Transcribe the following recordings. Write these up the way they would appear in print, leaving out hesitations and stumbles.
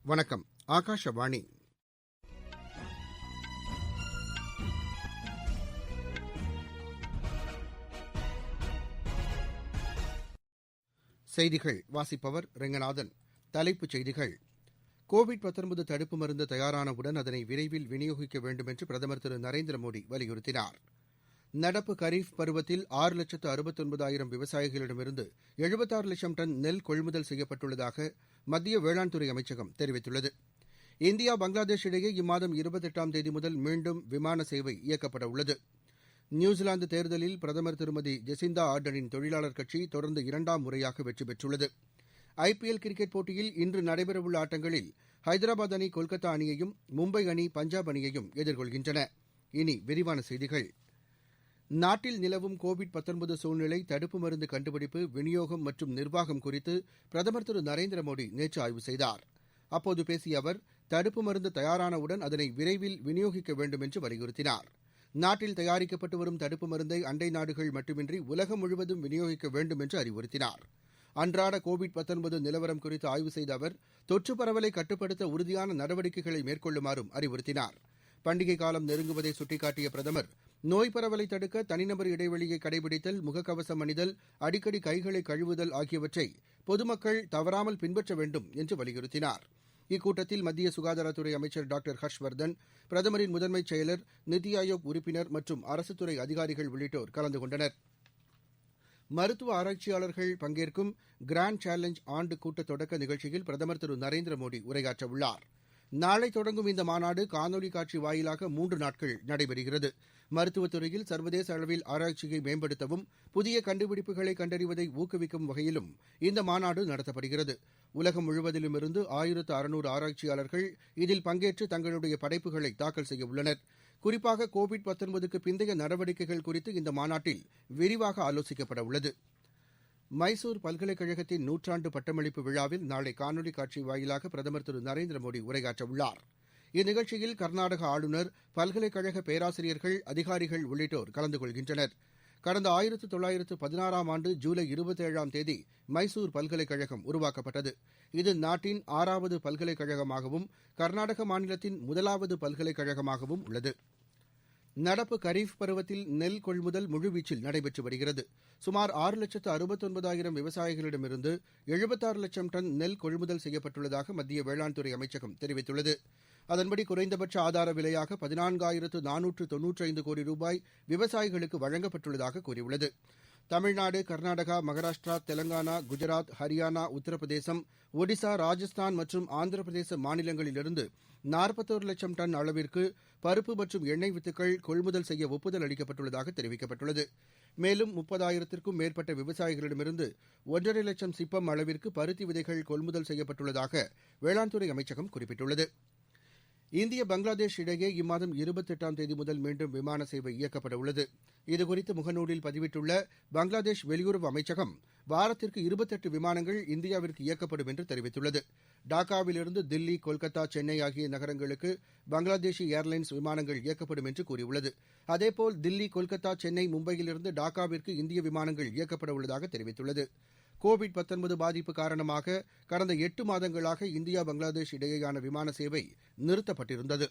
வணக்கம். ஆகாஷவாணி. செய்திகள் வாசிப்பவர் ரெங்கநாதன். தலைப்புச் செய்திகள். கோவிட் தடுப்பு மருந்து தயாரானவுடன் அதனை விரைவில் விநியோகிக்க வேண்டும் என்று பிரதமர் திரு நரேந்திர மோடி வலியுறுத்தினார். நடப்பு கரீஃப் பருவத்தில் 6,69,000 விவசாயிகளிடமிருந்து 76 லட்சம் டன் நெல் கொள்முதல் செய்யப்பட்டுள்ளதாக மத்திய வேளாண் துறை அமைச்சகம் தெரிவித்துள்ளது. இந்தியா பங்களாதேஷ் இடையே இம்மாதம் 28ஆம் தேதி முதல் மீண்டும் விமான சேவை இயக்கப்பட உள்ளது. நியூசிலாந்து தேர்தலில் பிரதமர் திருமதி ஜெசிந்தா ஆர்டனின் தொழிலாளர் கட்சி தொடர்ந்து 2ஆம் முறையாக வெற்றி பெற்றுள்ளது. ஐபிஎல் கிரிக்கெட் போட்டியில் இன்று நடைபெறவுள்ள ஆட்டங்களில் ஹைதராபாத் அணி கொல்கத்தா அணியையும், மும்பை அணி பஞ்சாப் அணியையும் எதிர்கொள்கின்றன. இனி விரிவான செய்திகள். நாட்டில் நிலவும் கோவிட் சூழ்நிலை, தடுப்பு மருந்து கண்டுபிடிப்பு, விநியோகம் மற்றும் நிர்வாகம் குறித்து பிரதமர் திரு நரேந்திர மோடி நேற்று ஆய்வு செய்தார். அப்போது பேசிய அவர், தடுப்பு மருந்து தயாரானவுடன் அதனை விரைவில் விநியோகிக்க வேண்டும் என்று வலியுறுத்தினார். நாட்டில் தயாரிக்கப்பட்டு வரும் தடுப்பு மருந்தை அண்டை நாடுகள் மட்டுமின்றி உலகம் முழுவதும் விநியோகிக்க வேண்டும் என்று அறிவுறுத்தினார். அன்றாட கோவிட் நிலவரம் குறித்து ஆய்வு செய்த அவர், தொற்று பரவலை கட்டுப்படுத்த உறுதியான நடவடிக்கைகளை மேற்கொள்ளுமாறும் அறிவுறுத்தினார். பண்டிகை காலம் நெருங்குவதை சுட்டிக்காட்டிய பிரதமர், நோய் பரவலை தடுக்க தனிநபர் இடைவெளியை கடைபிடித்தல், முகக்கவசம் அணிதல், அடிக்கடி கைகளை கழுவுதல் ஆகியவற்றை பொதுமக்கள் தவறாமல் பின்பற்ற வேண்டும் என்று வலியுறுத்தினார். இக்கூட்டத்தில் மத்திய சுகாதாரத்துறை அமைச்சர் டாக்டர் ஹர்ஷ்வர்தன், பிரதமரின் முதன்மைச் செயலர், நித்தி ஆயோக் உறுப்பினர் மற்றும் அரசுத்துறை அதிகாரிகள் உள்ளிட்டோர் கலந்து கொண்டனர். மருத்துவ ஆராய்ச்சியாளர்கள் பங்கேற்கும் கிராண்ட் சேலஞ்ச் ஆண்டு கூட்ட தொடக்க நிகழ்ச்சியில் பிரதமர் திரு நரேந்திர மோடி உரையாற்றவுள்ளார். நாளை தொடங்கும் இந்த மாநாடு காணொலி காட்சி வாயிலாக 3 நாட்கள் நடைபெறுகிறது. மருத்துவத் துறையில் சர்வதேச அளவில் ஆராய்ச்சியை மேம்படுத்தவும், புதிய கண்டுபிடிப்புகளை கண்டறிவதை ஊக்குவிக்கும் வகையிலும் இந்த மாநாடு நடத்தப்படுகிறது. உலகம் முழுவதிலுமிருந்து 1600 ஆராய்ச்சியாளர்கள் இதில் பங்கேற்று தங்களுடைய படைப்புகளை தாக்கல் செய்ய உள்ளனர். குறிப்பாக கோவிட் பிந்தைய நடவடிக்கைகள் குறித்து இந்த மாநாட்டில் விரிவாக ஆலோசிக்கப்பட உள்ளது. மைசூர் பல்கலைக்கழகத்தின் 100ஆண்டு பட்டமளிப்பு விழாவில் நாளை காணொலி காட்சி வாயிலாக பிரதமர் திரு நரேந்திர மோடி உரையாற்றவுள்ளார். இந்நிகழ்ச்சியில் கர்நாடக ஆளுநர், பல்கலைக்கழக பேராசிரியர்கள், அதிகாரிகள் உள்ளிட்டோர் கலந்து கொள்கின்றனர். கடந்த 1916ஆம் ஆண்டு ஜூலை 27ஆம் தேதி மைசூர் பல்கலைக்கழகம் உருவாக்கப்பட்டது. இது நாட்டின் 6வது பல்கலைக்கழகமாகவும் கர்நாடக மாநிலத்தின் 1வது பல்கலைக்கழகமாகவும் உள்ளது. நடப்பு கரீஃப் பருவத்தில் நெல் கொள்முதல் முழுவீச்சில் நடைபெற்று வருகிறது. சுமார் 6,69,000 விவசாயிகளிடமிருந்து 76 லட்சம் டன் நெல் கொள்முதல் செய்யப்பட்டுள்ளதாக மத்திய வேளாண் துறை அமைச்சகம் தெரிவித்துள்ளது. அதன்படி குறைந்தபட்ச ஆதார விலையாக 14,495 கோடி ரூபாய் விவசாயிகளுக்கு வழங்கப்பட்டுள்ளதாக கூறியுள்ளது. தமிழ்நாடு, கர்நாடகா, மகாராஷ்டிரா, தெலங்கானா, குஜராத், ஹரியானா, உத்தரப்பிரதேசம், ஒடிசா, ராஜஸ்தான் மற்றும் ஆந்திர பிரதேச மாநிலங்களிலிருந்து 41 லட்சம் டன் அளவிற்கு பருப்பு மற்றும் எண்ணெய் வித்துக்கள் கொள்முதல் செய்ய ஒப்புதல் அளிக்கப்பட்டுள்ளதாக தெரிவிக்கப்பட்டுள்ளது. மேலும் 30,000த்திற்கும் மேற்பட்ட விவசாயிகளிடமிருந்து 1,50,000 லட்சம் சிப்பம் அளவிற்கு பருத்தி விதைகள் கொள்முதல் செய்யப்பட்டுள்ளதாக வேளாண் துறை அமைச்சகம் குறிப்பிட்டுள்ளது. இந்திய பங்களாதேஷ் இடையே இம்மாதம் 28ஆம் தேதி முதல் மீண்டும் விமான சேவை இயக்கப்பட உள்ளது. இதுகுறித்து முகநூலில் பதிவிட்டுள்ள பங்களாதேஷ் வெளியுறவு அமைச்சகம், வாரத்திற்கு 28 விமானங்கள் இந்தியாவிற்கு இயக்கப்படும் என்று தெரிவித்துள்ளது. டாக்காவிலிருந்து தில்லி, கொல்கத்தா, சென்னை ஆகிய நகரங்களுக்கு பங்களாதேஷி ஏர்லைன்ஸ் விமானங்கள் இயக்கப்படும் என்று கூறியுள்ளது. அதேபோல் தில்லி, கொல்கத்தா, சென்னை, மும்பையிலிருந்து டாக்காவிற்கு இந்திய விமானங்கள் இயக்கப்பட உள்ளதாக தெரிவித்துள்ளது. கோவிட் பாதிப்பு காரணமாக கடந்த 8 மாதங்களாக இந்தியா பங்களாதேஷ் இடையேயான விமான சேவை நிறுத்தப்பட்டிருந்தது.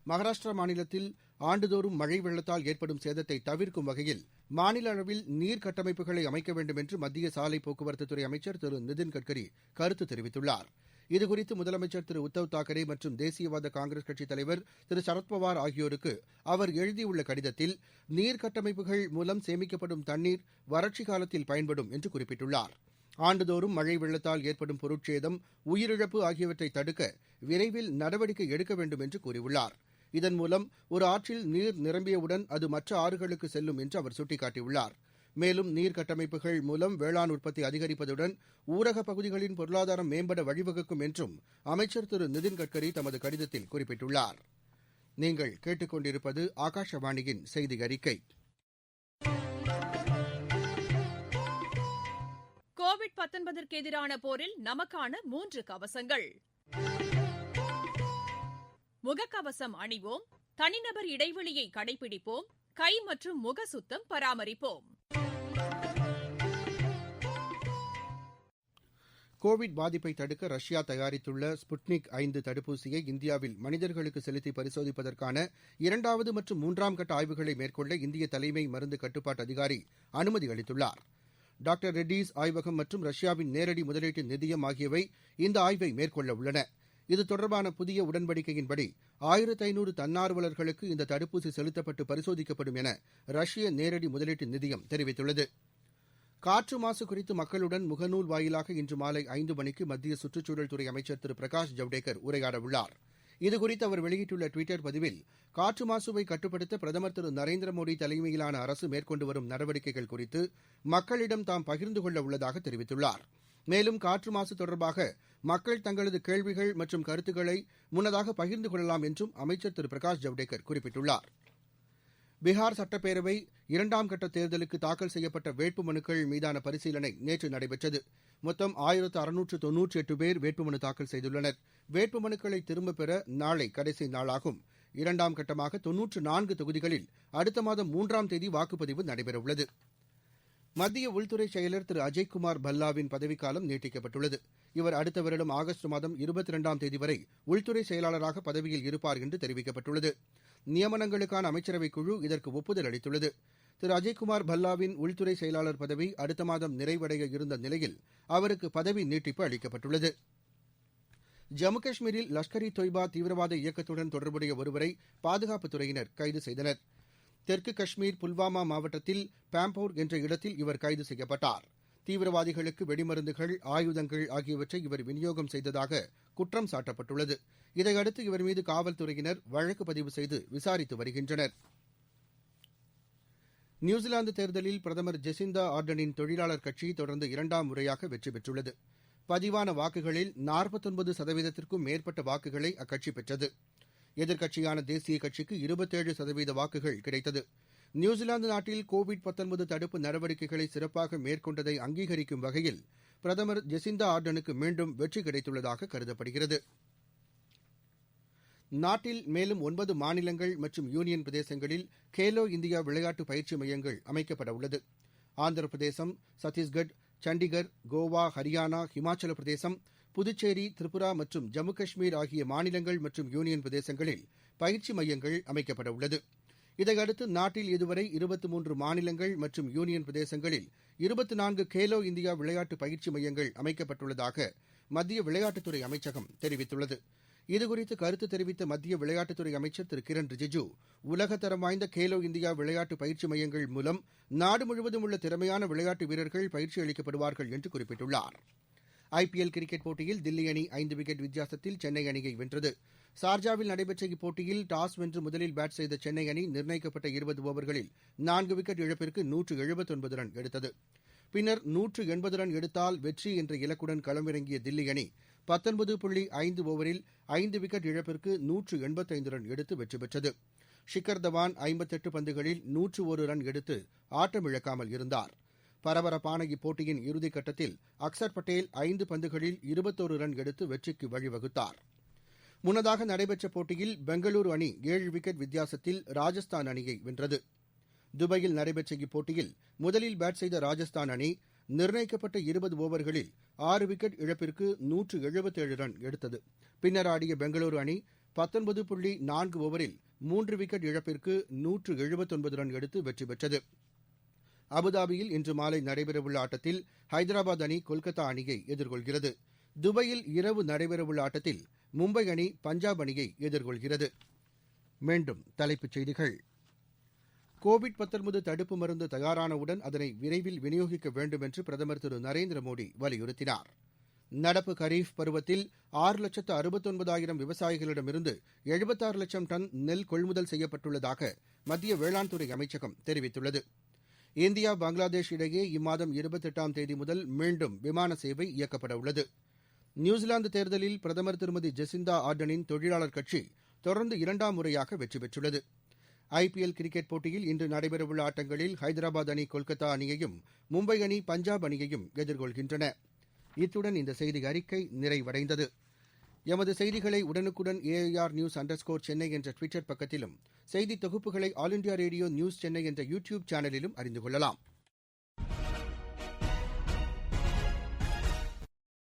மகாராஷ்டிரா மாநிலத்தில் ஆண்டுதோறும் மழை வெள்ளத்தால் ஏற்படும் சேதத்தை தவிர்க்கும் வகையில் மாநில அளவில் நீர் கட்டமைப்புகளை அமைக்க வேண்டும் என்று மத்திய சாலை போக்குவரத்துத்துறை அமைச்சர் திரு நிதின் கட்கரி கருத்து தெரிவித்துள்ளார். இதுகுறித்து முதலமைச்சர் திரு உத்தவ் தாக்கரே மற்றும் தேசியவாத காங்கிரஸ் கட்சித் தலைவர் திரு சரத்பவார் ஆகியோருக்கு அவர் எழுதியுள்ள கடிதத்தில், நீர் கட்டமைப்புகள் மூலம் சேமிக்கப்படும் தண்ணீர் வறட்சி காலத்தில் பயன்படும் என்று குறிப்பிட்டுள்ளார். ஆண்டுதோறும் மழை வெள்ளத்தால் ஏற்படும் பொருட்சேதம், உயிரிழப்பு ஆகியவற்றை தடுக்க விரைவில் நடவடிக்கை எடுக்க வேண்டும் என்று கூறியுள்ளார். இதன் மூலம் ஒரு ஆற்றில் நீர் நிரம்பியவுடன் அது மற்ற ஆறுகளுக்கு செல்லும் என்று அவர் சுட்டிக்காட்டியுள்ளார். மேலும் நீர் கட்டமைப்புகள் மூலம் வேளாண் உற்பத்தி அதிகரிப்பதுடன் ஊரகப் பகுதிகளின் பொருளாதாரம் மேம்பட வழிவகுக்கும் என்றும் அமைச்சர் திரு நிதின் கட்கரி தமது கடிதத்தில் குறிப்பிட்டுள்ளார். நீங்கள் கேட்டுக்கொண்டிருப்பது ஆகாஷவாணியின் செய்தி அறிக்கை. கோவிட் எதிரான போரில் நமக்கான 3 கவசங்கள். முகக்கவசம் அணிவோம், தனிநபர் இடைவெளியை கடைபிடிப்போம், கை மற்றும் முக சுத்தம் பராமரிப்போம். கோவிட் பாதிப்பை தடுக்க ரஷ்யா தயாரித்துள்ள ஸ்புட்னிக் 5 தடுப்பூசியை இந்தியாவில் மனிதர்களுக்கு செலுத்தி பரிசோதிப்பதற்கான 2வது மற்றும் 3ஆம் கட்ட ஆய்வுகளை மேற்கொள்ள இந்திய தலைமை மருந்து கட்டுப்பாட்டு அதிகாரி அனுமதி அளித்துள்ளார். டாக்டர் ரெட்டீஸ் ஆய்வகம் மற்றும் ரஷ்யாவின் நேரடி முதலீட்டு நிதியம் ஆகியவை இந்த ஆய்வை மேற்கொள்ள உள்ளன. இது தொடர்பான புதிய உடன்படிக்கையின்படி 1500 தன்னார்வலர்களுக்கு இந்த தடுப்பூசி செலுத்தப்பட்டு பரிசோதிக்கப்படும் என ரஷ்ய நேரடி முதலீட்டு நிதியம் தெரிவித்துள்ளது. காற்று மாசு குறித்து மக்களுடன் முகநூல் வாயிலாக இன்று மாலை 5 மணிக்கு மத்திய சுற்றுச்சூழல் துறை அமைச்சர் திரு பிரகாஷ் ஜவ்டேகர் உரையாடவுள்ளார். இதுகுறித்து அவர் வெளியிட்டுள்ள டுவிட்டர் பதிவில் காற்று மாசுவை கட்டுப்படுத்த பிரதமர் திரு நரேந்திர மோடி தலைமையிலான அரசு மேற்கொண்டு வரும் நடவடிக்கைகள் குறித்து மக்களிடம் தாம் பகிர்ந்து கொள்ள உள்ளதாக தெரிவித்துள்ளார். மேலும் காற்று மாசு தொடர்பாக மக்கள் தங்களது கேள்விகள் மற்றும் கருத்துக்களை முன்னதாக பகிர்ந்து கொள்ளலாம் என்றும் அமைச்சர் திரு பிரகாஷ் ஜவ்டேகர் குறிப்பிட்டுள்ளார். பீகார் சட்டப்பேரவை 2ஆம் கட்ட தேர்தலுக்கு தாக்கல் செய்யப்பட்ட வேட்புமனுக்கள் மீதான பரிசீலனை நேற்று நடைபெற்றது. மொத்தம் 1698 பேர் வேட்புமனு தாக்கல் செய்துள்ளனர். வேட்புமனுக்களை திரும்பப் பெற நாளை கடைசி நாளாகும். 2ஆம் கட்டமாக 94 தொகுதிகளில் அடுத்த மாதம் 3ஆம் தேதி வாக்குப்பதிவு நடைபெறவுள்ளது. மத்திய உள்துறை செயலர் திரு அஜய்குமார் பல்லாவின் பதவிக்காலம் நீட்டிக்கப்பட்டுள்ளது. இவர் அடுத்த வருடம் ஆகஸ்ட் மாதம் 22ஆம் தேதி வரை உள்துறை செயலாளராக பதவியில் இருப்பார் என்று தெரிவிக்கப்பட்டுள்ளது. நியமனங்களுக்கான அமைச்சரவைக் குழு இதற்கு ஒப்புதல் அளித்துள்ளது. திரு அஜய்குமார் பல்லாவின் உள்துறை செயலாளர் பதவி அடுத்த மாதம் நிறைவடைய இருந்த நிலையில் அவருக்கு பதவி நீட்டிப்பு அளிக்கப்பட்டுள்ளது. ஜம்மு காஷ்மீரில் லஷ்கர் இ தொய்பா தீவிரவாத இயக்கத்துடன் தொடர்புடைய ஒருவரை பாதுகாப்புத்துறையினர் கைது செய்தனர். தெற்கு காஷ்மீர் புல்வாமா மாவட்டத்தில் பாம்போர் என்ற இடத்தில் இவர் கைது செய்யப்பட்டார். தீவிரவாதிகளுக்கு வெடிமருந்துகள், ஆயுதங்கள் ஆகியவற்றை இவர் விநியோகம் செய்ததாக குற்றம் சாட்டப்பட்டுள்ளது. இதையடுத்து இவர் மீது காவல்துறையினர் வழக்கு பதிவு செய்து விசாரித்து வருகின்றனர். நியூசிலாந்து தேர்தலில் பிரதமர் ஜெசிந்தா ஆர்டனின் தொழிலாளர் கட்சி தொடர்ந்து 2ஆம் முறையாக வெற்றி பெற்றுள்ளது. பதிவான வாக்குகளில் 49%க்கும் மேற்பட்ட வாக்குகளை அக்கட்சி பெற்றது. எதிர்க்கட்சியான தேசிய கட்சிக்கு 27% வாக்குகள் கிடைத்தது. நியூசிலாந்து நாட்டில் கோவிட்-19 தடுப்பு நடவடிக்கைகளை சிறப்பாக மேற்கொண்டதை அங்கீகரிக்கும் வகையில் பிரதமர் ஜெசிந்தா ஆர்டனுக்கு மீண்டும் வெற்றி கிடைத்துள்ளதாக கருதப்படுகிறது. நாட்டில் மேலும் 9 மாநிலங்கள் மற்றும் யூனியன் பிரதேசங்களில் கேலோ இந்தியா விளையாட்டு பயிற்சி மையங்கள் அமைக்கப்பட உள்ளது. ஆந்திர பிரதேசம், சத்தீஸ்கட், சண்டிகர், கோவா, ஹரியானா, ஹிமாச்சல பிரதேசம், புதுச்சேரி, திரிபுரா மற்றும் ஜம்மு காஷ்மீர் ஆகிய மாநிலங்கள் மற்றும் யூனியன் பிரதேசங்களில் பயிற்சி மையங்கள் அமைக்கப்பட உள்ளது. இதையடுத்து நாட்டில் இதுவரை 23 மாநிலங்கள் மற்றும் யூனியன் பிரதேசங்களில் 24 கேலோ இந்தியா விளையாட்டு பயிற்சி மையங்கள் அமைக்கப்பட்டுள்ளதாக மத்திய விளையாட்டுத்துறை அமைச்சகம் தெரிவித்துள்ளது. இதுகுறித்து கருத்து தெரிவித்த மத்திய விளையாட்டுத்துறை அமைச்சர் திரு கிரண் ரிஜிஜூ, உலகத்தரம் வாய்ந்த கேலோ இந்தியா விளையாட்டு பயிற்சி மையங்கள் மூலம் நாடு முழுவதும் உள்ள திறமையான விளையாட்டு வீரர்கள் பயிற்சி அளிக்கப்படுவார்கள் என்று குறிப்பிட்டுள்ளார். ஐபிஎல் கிரிக்கெட் போட்டியில் தில்லி அணி 5 விக்கெட் வித்தியாசத்தில் சென்னை அணியை வென்றது. சார்ஜாவில் நடைபெற்ற இப்போட்டியில் டாஸ் வென்று முதலில் பேட் செய்த சென்னை அணி நிர்ணயிக்கப்பட்ட 20 ஓவர்களில் 4 விக்கெட் இழப்பிற்கு 179 ரன் எடுத்தது. பின்னர் 180 ரன் எடுத்தால் வெற்றி என்ற இலக்குடன் களமிறங்கிய தில்லி அணி 19.5 ஓவரில் 5 விக்கெட் இழப்பிற்கு 185 ரன் எடுத்து வெற்றி பெற்றது. ஷிகர் தவான் 58 பந்துகளில் 101 ரன் எடுத்து ஆட்டமிழக்காமல் இருந்தார். பரபரப்பான இப்போட்டியின் இறுதிக்கட்டத்தில் அக்சர் பட்டேல் 5 பந்துகளில் 21 ரன் எடுத்து வெற்றிக்கு வழிவகுத்தார். முன்னதாக நடைபெற்ற போட்டியில் பெங்களூரு அணி 7 விக்கெட் வித்தியாசத்தில் ராஜஸ்தான் அணியை வென்றது. துபாயில் நடைபெற்ற இப்போட்டியில் முதலில் பேட் செய்த ராஜஸ்தான் அணி நிர்ணயிக்கப்பட்ட 20 ஓவர்களில் 6 விக்கெட் இழப்பிற்கு 177 ரன் எடுத்தது. பின்னர் ஆடிய பெங்களூரு அணி 19.4 ஓவரில் 3 விக்கெட் இழப்பிற்கு 179 ரன் எடுத்து வெற்றி பெற்றது. அபுதாபியில் இன்று மாலை நடைபெறவுள்ள ஆட்டத்தில் ஹைதராபாத் அணி கொல்கத்தா அணியை எதிர்கொள்கிறது. துபாயில் இரவு நடைபெறவுள்ள ஆட்டத்தில் மும்பை அணி பஞ்சாப் அணியை எதிர்கொள்கிறது. மீண்டும் தலைப்புச் செய்திகள். கோவிட்-19 தடுப்பு மருந்து தயாரானவுடன் அதனை விரைவில் விநியோகிக்க வேண்டும் என்று பிரதமர் திரு நரேந்திர மோடி வலியுறுத்தினார். நடப்பு கரீஃப் பருவத்தில் 6,69,000 விவசாயிகளிடமிருந்து 76 லட்சம் டன் நெல் கொள்முதல் செய்யப்பட்டுள்ளதாக மத்திய வேளாண் துறை அமைச்சகம் தெரிவித்துள்ளது. இந்தியா பங்களாதேஷ் இடையே இம்மாதம் 28ஆம் தேதி முதல் மீண்டும் விமான சேவை இயக்கப்பட உள்ளது. நியூசிலாந்து தேர்தலில் பிரதமர் திருமதி ஜெசிந்தா ஆர்டனின் தொழிலாளர் கட்சி தொடர்ந்து 2ஆம் முறையாக வெற்றி பெற்றுள்ளது. ஐபிஎல் கிரிக்கெட் போட்டியில் இன்று நடைபெறவுள்ள ஆட்டங்களில் ஹைதராபாத் அணி கொல்கத்தா அணியையும், மும்பை அணி பஞ்சாப் அணியையும் எதிர்கொள்கின்றன. இத்துடன் இந்த செய்தி அறிக்கை நிறைவடைந்தது. எமது செய்திகளை உடனுக்குடன் AIR நியூஸ் _சென்னை என்ற ட்விட்டர் பக்கத்திலும், செய்தி தொகுப்புகளை all India radio news Chennai என்ற யூடியூப் சேனலிலும் அறிந்து கொள்ளலாம்.